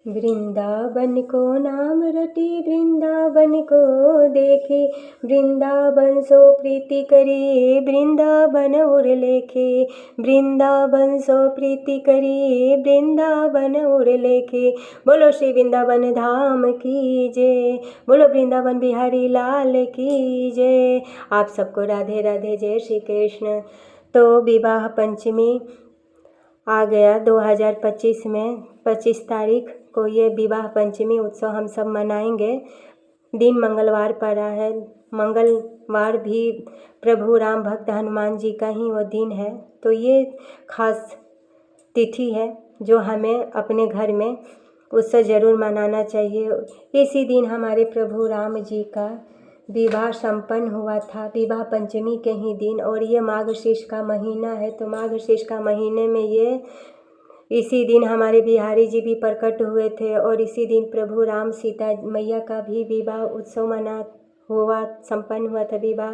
वृंदावन को नाम रटी वृंदावन को देखे, वृंदावन सो प्रीति करी वृंदावन उर लेखे, वृंदावन सो प्रीति करी वृंदावन उर लेखे। बोलो श्री वृंदावन धाम की जय, बोलो वृंदावन बिहारी लाल की जय। आप सबको राधे राधे, जय श्री कृष्ण। तो विवाह पंचमी आ गया 2025 में 25 तारीख को ये विवाह पंचमी उत्सव हम सब मनाएंगे। दिन मंगलवार पड़ा है। मंगलवार भी प्रभु राम भक्त हनुमान जी का ही वो दिन है। तो ये खास तिथि है जो हमें अपने घर में उत्सव ज़रूर मनाना चाहिए। इसी दिन हमारे प्रभु राम जी का विवाह संपन्न हुआ था, विवाह पंचमी के ही दिन। और ये माघ का महीना है, तो माघ का महीने में ये इसी दिन हमारे बिहारी जी भी प्रकट हुए थे। और इसी दिन प्रभु राम सीता मैया का भी विवाह उत्सव संपन्न हुआ था विवाह।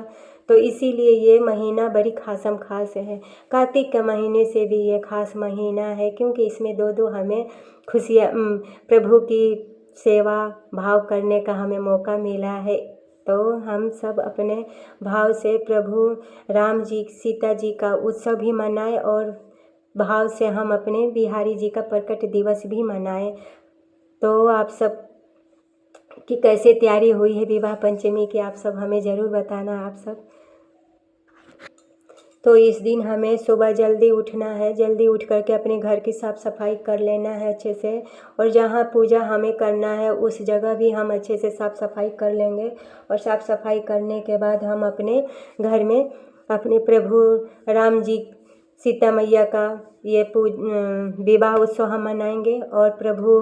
तो इसीलिए ये महीना बड़ी खास है। कार्तिक के महीने से भी ये खास महीना है, क्योंकि इसमें दो हमें खुशियाँ प्रभु की सेवा भाव करने का हमें मौका मिला है। तो हम सब अपने भाव से प्रभु राम जी सीता जी का उत्सव भी मनाएं और भाव से हम अपने बिहारी जी का प्रकट दिवस भी मनाएं। तो आप सब की कैसे तैयारी हुई है विवाह पंचमी की, आप सब हमें ज़रूर बताना आप सब। तो इस दिन हमें सुबह जल्दी उठना है, जल्दी उठ करके अपने घर की साफ़ सफाई कर लेना है अच्छे से। और जहाँ पूजा हमें करना है उस जगह भी हम अच्छे से साफ़ सफाई कर लेंगे। और साफ़ सफाई करने के बाद हम अपने घर में अपने प्रभु राम जी सीता मैया का ये विवाह उत्सव हम मनाएंगे। और प्रभु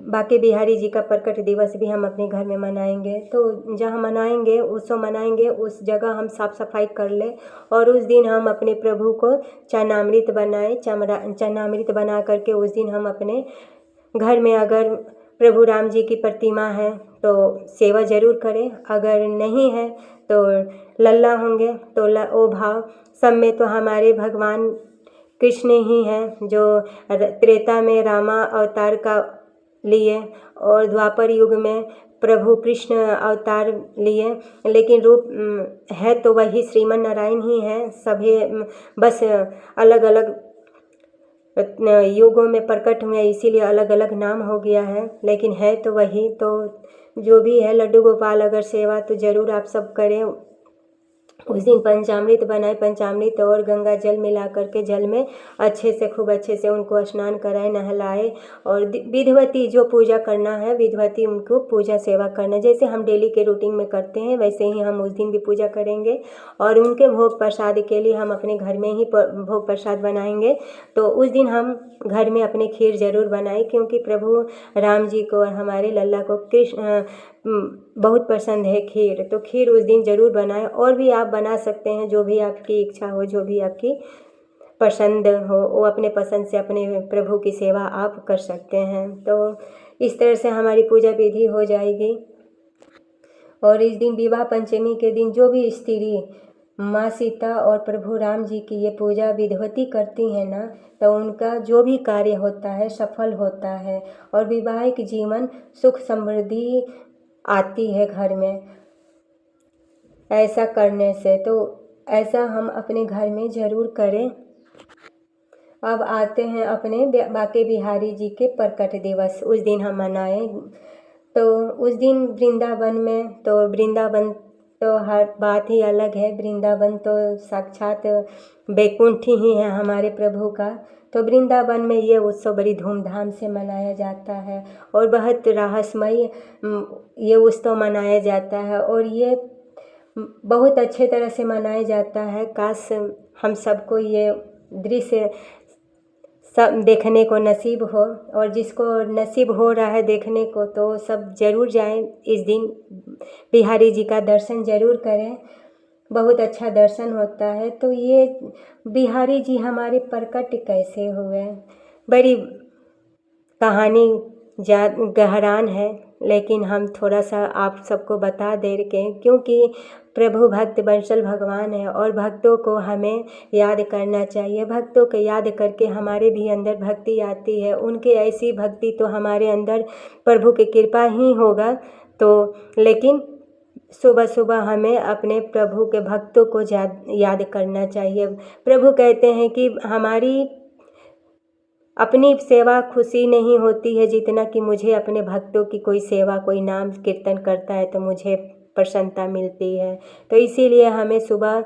बाके बिहारी जी का प्रकट दिवस भी हम अपने घर में मनाएंगे। तो जहाँ मनाएंगे उत्सव मनाएंगे उस जगह हम साफ़ सफाई कर ले। और उस दिन हम अपने प्रभु को चरणामृत बनाएं। चरणामृत बना करके उस दिन हम अपने घर में अगर प्रभु राम जी की प्रतिमा है तो सेवा ज़रूर करें, अगर नहीं है तो लल्ला होंगे तो वो भाव सब में तो हमारे भगवान कृष्ण ही हैं, जो त्रेता में रामा अवतार का लिए और द्वापर युग में प्रभु कृष्ण अवतार लिए। लेकिन रूप है तो वही श्रीमन नारायण ही हैं। सभी बस अलग अलग युगों में प्रकट हुए, इसीलिए अलग अलग नाम हो गया है, लेकिन है तो वही। तो जो भी है लड्डू गोपाल अगर सेवा तो ज़रूर आप सब करें। उस दिन पंचामृत बनाए, पंचामृत और गंगा जल मिला करके जल में अच्छे से खूब अच्छे से उनको स्नान कराए, नहलाए। और विधिवती जो पूजा करना है विधिवती उनको पूजा सेवा करना, जैसे हम डेली के रूटीन में करते हैं वैसे ही हम उस दिन भी पूजा करेंगे। और उनके भोग प्रसाद के लिए हम अपने घर में ही भोग प्रसाद बनाएंगे। तो उस दिन हम घर में अपने खीर ज़रूर बनाएं, क्योंकि प्रभु राम जी को और हमारे लल्ला को कृष्ण बहुत पसंद है खीर। तो खीर उस दिन ज़रूर बनाएं। और भी आप बना सकते हैं, जो भी आपकी इच्छा हो, जो भी आपकी पसंद हो, वो अपने पसंद से अपने प्रभु की सेवा आप कर सकते हैं। तो इस तरह से हमारी पूजा विधि हो जाएगी। और इस दिन विवाह पंचमी के दिन जो भी स्त्री माँ सीता और प्रभु राम जी की ये पूजा विधिवती करती है ना, तो उनका जो भी कार्य होता है सफल होता है और वैवाहिक जीवन सुख समृद्धि आती है घर में ऐसा करने से। तो ऐसा हम अपने घर में ज़रूर करें। अब आते हैं अपने बाके बिहारी जी के प्रकट दिवस, उस दिन हम मनाएं। तो उस दिन वृंदावन में तो वृंदावन तो हर बात ही अलग है। वृंदावन तो साक्षात वैकुंठ ही है हमारे प्रभु का। तो वृंदावन में ये उत्सव बड़ी धूमधाम से मनाया जाता है और बहुत रहस्यमय ये उत्सव मनाया जाता है। और ये बहुत अच्छे तरह से मनाया जाता है। काश हम सबको ये दृश्य सब देखने को नसीब हो, और जिसको नसीब हो रहा है देखने को तो सब ज़रूर जाएं। इस दिन बिहारी जी का दर्शन ज़रूर करें, बहुत अच्छा दर्शन होता है। तो ये बिहारी जी हमारे प्रकट कैसे हुए, बड़ी कहानी गहरान है, लेकिन हम थोड़ा सा आप सबको बता दे रहे हैं क्योंकि प्रभु भक्त बंसल भगवान है और भक्तों को हमें याद करना चाहिए। भक्तों को याद करके हमारे भी अंदर भक्ति आती है। उनके ऐसी भक्ति तो हमारे अंदर प्रभु की कृपा ही होगा। तो लेकिन सुबह सुबह हमें अपने प्रभु के भक्तों को याद करना चाहिए। प्रभु कहते हैं कि हमारी अपनी सेवा खुशी नहीं होती है जितना कि मुझे अपने भक्तों की कोई सेवा, कोई नाम कीर्तन करता है तो मुझे प्रसन्नता मिलती है। तो इसीलिए हमें सुबह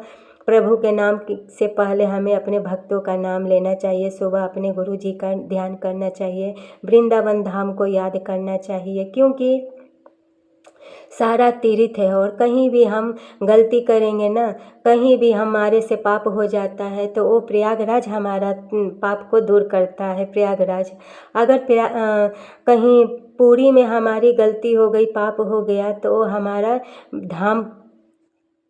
प्रभु के नाम से पहले हमें अपने भक्तों का नाम लेना चाहिए। सुबह अपने गुरु जी का ध्यान करना चाहिए, वृंदावन धाम को याद करना चाहिए, क्योंकि सारा तीर्थ है और कहीं भी हम गलती करेंगे ना, कहीं भी हमारे से पाप हो जाता है तो वो प्रयागराज हमारा पाप को दूर करता है। प्रयागराज अगर कहीं पुरी में हमारी गलती हो गई, पाप हो गया, तो वो हमारा धाम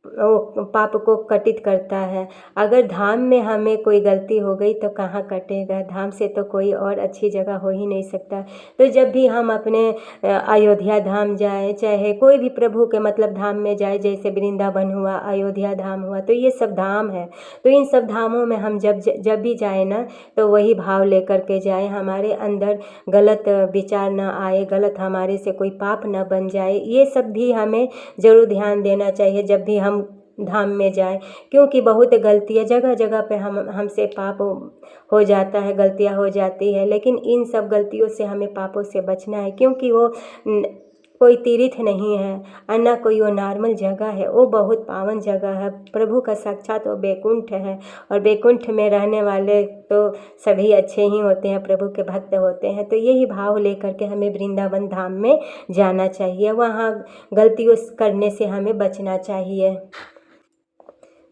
वो पाप को कटित करता है। अगर धाम में हमें कोई गलती हो गई तो कहाँ कटेगा, धाम से तो कोई और अच्छी जगह हो ही नहीं सकता। तो जब भी हम अपने अयोध्या धाम जाए, चाहे कोई भी प्रभु के मतलब धाम में जाए, जैसे वृंदावन हुआ, अयोध्या धाम हुआ, तो ये सब धाम है। तो इन सब धामों में हम जब भी जाए ना, तो वही भाव लेकर के जाए, हमारे अंदर गलत विचार ना आए, गलत हमारे से कोई पाप ना बन जाए। ये सब भी हमें ज़रूर ध्यान देना चाहिए जब भी हम धाम में जाए, क्योंकि बहुत गलतियाँ जगह जगह पे हमसे पाप हो जाता है, गलतियाँ हो जाती है। लेकिन इन सब गलतियों से हमें पापों से बचना है, क्योंकि वो कोई तीर्थ नहीं है और ना कोई वो नॉर्मल जगह है, वो बहुत पावन जगह है। प्रभु का साक्षात वो बैकुंठ है और बैकुंठ में रहने वाले तो सभी अच्छे ही होते हैं, प्रभु के भक्त होते हैं। तो यही भाव लेकर के हमें वृंदावन धाम में जाना चाहिए, वहाँ गलतियों करने से हमें बचना चाहिए।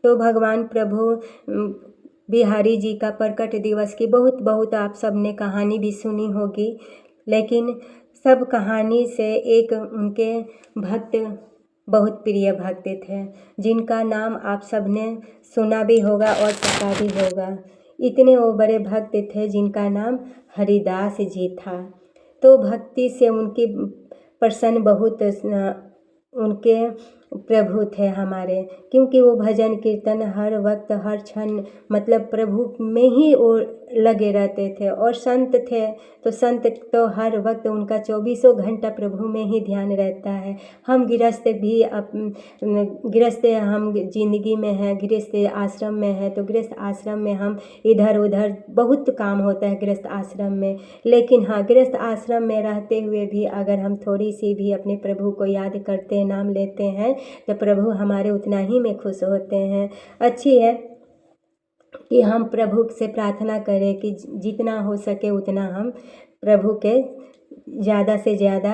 तो भगवान प्रभु बिहारी जी का प्रकट दिवस की बहुत आप सबने कहानी भी सुनी होगी, लेकिन सब कहानी से एक उनके भक्त, बहुत प्रिय भक्त थे, जिनका नाम आप सबने सुना भी होगा और पता भी होगा। इतने वो बड़े भक्त थे जिनका नाम हरिदास जी था। तो भक्ति से उनकी प्रसन्न बहुत उनके प्रभु थे हमारे, क्योंकि वो भजन कीर्तन हर वक्त हर क्षण मतलब प्रभु में ही वो लगे रहते थे। और संत थे तो संत तो हर वक्त उनका 24 घंटा प्रभु में ही ध्यान रहता है। हम गृहस्थ भी गृहस्थ हम जिंदगी में हैं, गृहस्थ आश्रम में है, तो गृहस्थ आश्रम में हम इधर उधर बहुत काम होता है गृहस्थ आश्रम में। लेकिन हाँ, गृहस्थ आश्रम में रहते हुए भी अगर हम थोड़ी सी भी अपने प्रभु को याद करते हैं, नाम लेते हैं, तो प्रभु हमारे उतना ही में खुश होते हैं। अच्छी है कि हम प्रभु से प्रार्थना करें कि जितना हो सके उतना हम प्रभु के ज़्यादा से ज़्यादा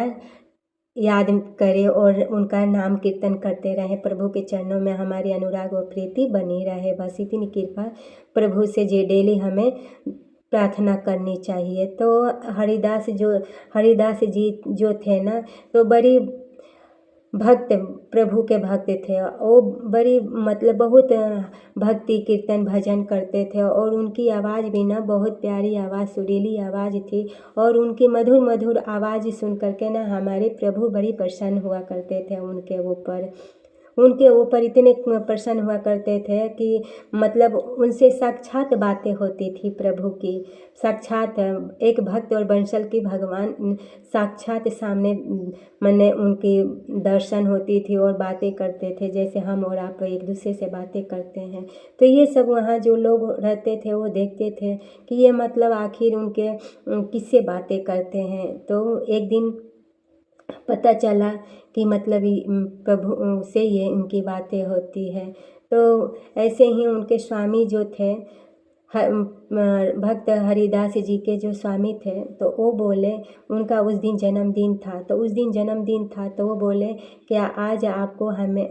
याद करें और उनका नाम कीर्तन करते रहें। प्रभु के चरणों में हमारी अनुराग और प्रीति बनी रहे, बस इतनी कृपा प्रभु से जी डेली हमें प्रार्थना करनी चाहिए। तो हरिदास जी जो थे ना, तो बड़ी भक्त, प्रभु के भक्त थे। वो बड़ी मतलब बहुत भक्ति कीर्तन भजन करते थे और उनकी आवाज़ भी ना बहुत प्यारी आवाज़, सुरीली आवाज़ थी। और उनकी मधुर मधुर आवाज़ सुन करके ना हमारे प्रभु बड़ी प्रसन्न हुआ करते थे। उनके ऊपर इतने प्रसन्न हुआ करते थे कि मतलब उनसे साक्षात बातें होती थी प्रभु की। साक्षात एक भक्त और बंसल की भगवान साक्षात सामने मैंने उनकी दर्शन होती थी और बातें करते थे, जैसे हम और आप एक दूसरे से बातें करते हैं। तो ये सब वहाँ जो लोग रहते थे वो देखते थे कि ये मतलब आखिर उनके किससे बातें करते हैं। तो एक दिन पता चला कि मतलब प्रभु से ये इनकी बातें होती है। तो ऐसे ही उनके स्वामी जो थे, भक्त हरिदास जी के जो स्वामी थे, तो वो बोले, उनका उस दिन जन्मदिन था, तो वो बोले क्या आज आपको हमें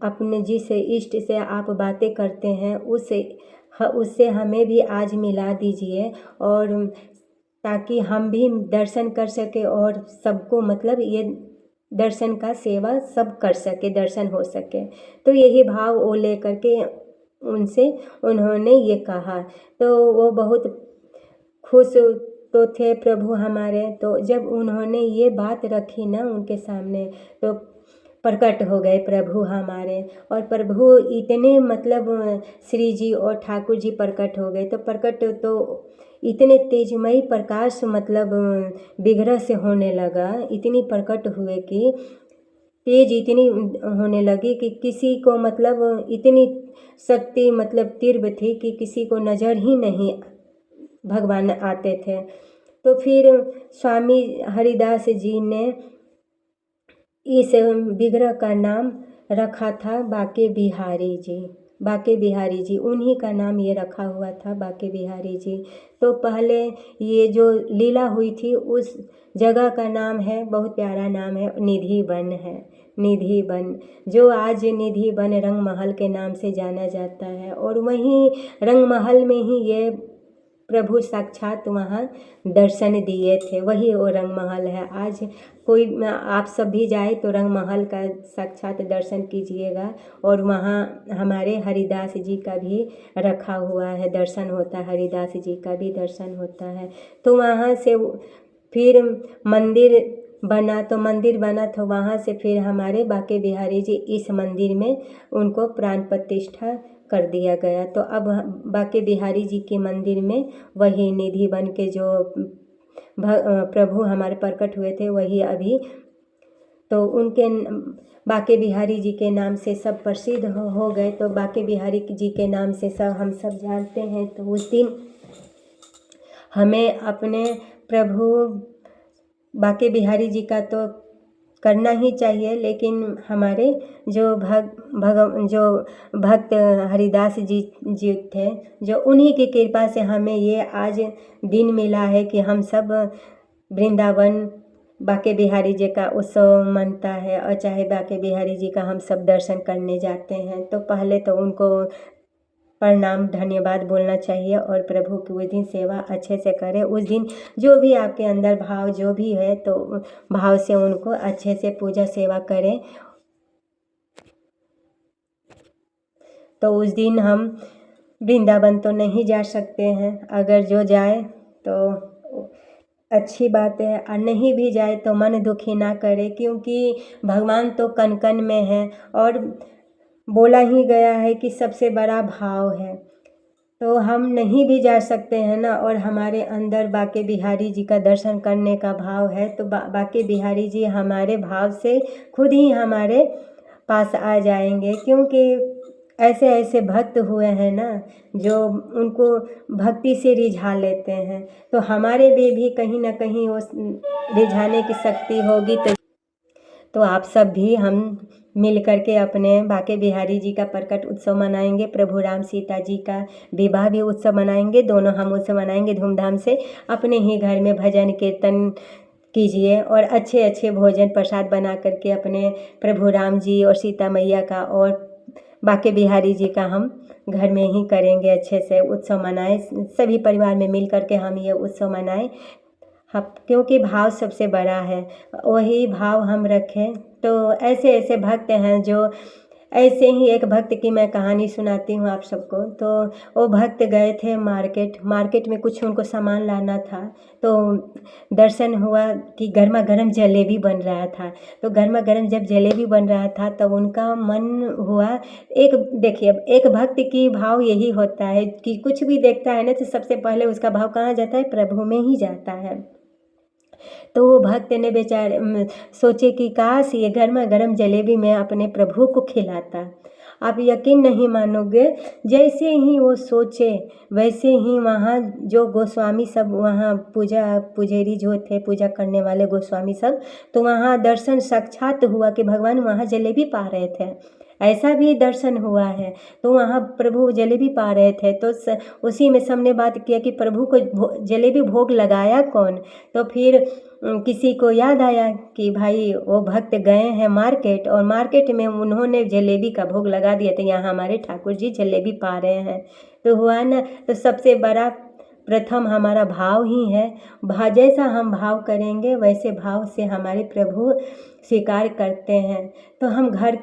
अपने जिस इष्ट से आप बातें करते हैं उससे हमें भी आज मिला दीजिए, और ताकि हम भी दर्शन कर सके और सबको मतलब ये दर्शन का सेवा सब कर सके, दर्शन हो सके। तो यही भाव वो लेकर के उनसे उन्होंने ये कहा। तो वो बहुत खुश तो थे प्रभु हमारे। तो जब उन्होंने ये बात रखी ना उनके सामने, तो प्रकट हो गए प्रभु हमारे। और प्रभु इतने मतलब श्री जी और ठाकुर जी प्रकट हो गए। तो प्रकट तो इतने तेजमयी प्रकाश मतलब विग्रह से होने लगा, इतनी प्रकट हुए कि तेज इतनी होने लगी कि किसी को मतलब इतनी शक्ति मतलब तीव्र थी कि किसी को नज़र ही नहीं भगवान आते थे। तो फिर स्वामी हरिदास जी ने इस विग्रह का नाम रखा था बाके बिहारी जी। बाके बिहारी जी, उन्हीं का नाम ये रखा हुआ था, बाके बिहारी जी। तो पहले ये जो लीला हुई थी उस जगह का नाम है, बहुत प्यारा नाम है, निधि वन है। निधि वन, जो आज निधि वन रंग महल के नाम से जाना जाता है। और वहीं रंग महल में ही ये प्रभु साक्षात वहाँ दर्शन दिए थे, वही वो रंग महल है। आज कोई आप सब भी जाए तो रंग महल का साक्षात दर्शन कीजिएगा। और वहाँ हमारे हरिदास जी का भी रखा हुआ है, दर्शन होता है, हरिदास जी का भी दर्शन होता है। तो वहाँ से फिर मंदिर बना, तो वहाँ से फिर हमारे बाके बिहारी जी इस मंदिर में उनको प्राण प्रतिष्ठा कर दिया गया। तो अब बाके बिहारी जी के मंदिर में वही निधि वन के जो प्रभु हमारे प्रकट हुए थे वही अभी, तो उनके बाके बिहारी जी के नाम से सब प्रसिद्ध हो गए। तो बाके बिहारी जी के नाम से सब हम सब जानते हैं। तो उस दिन हमें अपने प्रभु बाके बिहारी जी का तो करना ही चाहिए, लेकिन हमारे जो भक्त हरिदास जी थे, जो उन्हीं की कृपा से हमें ये आज दिन मिला है कि हम सब वृंदावन बाके बिहारी जी का उत्सव मनता है, और चाहे बाके बिहारी जी का हम सब दर्शन करने जाते हैं। तो पहले तो उनको प्रणाम धन्यवाद बोलना चाहिए, और प्रभु की उस दिन सेवा अच्छे से करें। उस दिन जो भी आपके अंदर भाव जो भी है, तो भाव से उनको अच्छे से पूजा सेवा करें। तो उस दिन हम वृंदावन तो नहीं जा सकते हैं, अगर जो जाए तो अच्छी बात है, और नहीं भी जाए तो मन दुखी ना करे, क्योंकि भगवान तो कण कण में है। और बोला ही गया है कि सबसे बड़ा भाव है। तो हम नहीं भी जा सकते हैं ना, और हमारे अंदर बाके बिहारी जी का दर्शन करने का भाव है, तो बाके बिहारी जी हमारे भाव से खुद ही हमारे पास आ जाएंगे। क्योंकि ऐसे ऐसे भक्त हुए हैं ना जो उनको भक्ति से रिझा लेते हैं। तो हमारे में भी कहीं ना कहीं वो रिझाने की शक्ति होगी। तो आप सब भी हम मिल करके अपने बाके बिहारी जी का प्रकट उत्सव मनाएंगे, प्रभु राम सीता जी का विवाह भी उत्सव मनाएंगे, दोनों हम उत्सव मनाएंगे धूमधाम से। अपने ही घर में भजन कीर्तन कीजिए, और अच्छे अच्छे भोजन प्रसाद बना करके अपने प्रभु राम जी और सीता मैया का और बाके बिहारी जी का हम घर में ही करेंगे, अच्छे से उत्सव मनाएं। सभी परिवार में मिल करके हम ये उत्सव मनाएं, क्योंकि भाव सबसे बड़ा है, वही भाव हम रखें। तो ऐसे ऐसे भक्त हैं जो ऐसे ही एक भक्त की मैं कहानी सुनाती हूँ आप सबको। तो वो भक्त गए थे मार्केट में कुछ उनको सामान लाना था। तो दर्शन हुआ कि गर्मा गर्म जलेबी बन रहा था। तो गर्मा गर्म जब जलेबी बन रहा था तब उनका मन हुआ, देखिए अब एक भक्त की भाव यही होता है कि कुछ भी देखता है ना तो सबसे पहले उसका भाव कहाँ जाता है, प्रभु में ही जाता है। तो वो भक्त ने बेचारे सोचे कि काश ये गर्मा गर्म जलेबी मैं अपने प्रभु को खिलाता। आप यकीन नहीं मानोगे, जैसे ही वो सोचे वैसे ही वहाँ जो गोस्वामी सब वहाँ पुजारी जो थे, पूजा करने वाले गोस्वामी सब, तो वहाँ दर्शन साक्षात हुआ कि भगवान वहाँ जलेबी पा रहे थे। ऐसा भी दर्शन हुआ है। तो वहाँ प्रभु जलेबी पा रहे थे। तो उसी में सबने बात किया कि प्रभु को जलेबी भोग लगाया कौन। तो फिर किसी को याद आया कि भाई वो भक्त गए हैं मार्केट, और मार्केट में उन्होंने जलेबी का भोग लगा दिया, तो यहाँ हमारे ठाकुर जी जलेबी पा रहे हैं। तो हुआ ना, तो सबसे बड़ा प्रथम हमारा भाव ही है। जैसा हम भाव करेंगे वैसे भाव से हमारे प्रभु स्वीकार करते हैं। तो हम घर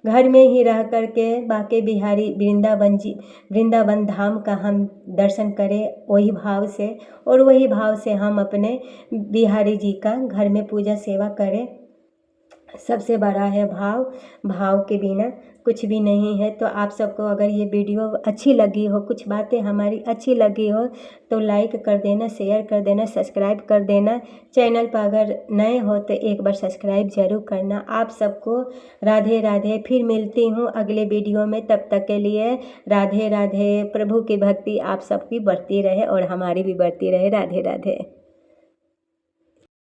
घर में ही रह कर के बाके बिहारी वृंदावन धाम का हम दर्शन करें वही भाव से, और वही भाव से हम अपने बिहारी जी का घर में पूजा सेवा करें। सबसे बड़ा है भाव, भाव के बिना कुछ भी नहीं है। तो आप सबको अगर ये वीडियो अच्छी लगी हो, कुछ बातें हमारी अच्छी लगी हो, तो लाइक कर देना, शेयर कर देना, सब्सक्राइब कर देना। चैनल पर अगर नए हो तो एक बार सब्सक्राइब ज़रूर करना। आप सबको राधे राधे। फिर मिलती हूँ अगले वीडियो में, तब तक के लिए राधे राधे। प्रभु की भक्ति आप सबकी बढ़ती रहे और हमारी भी बढ़ती रहे। राधे राधे।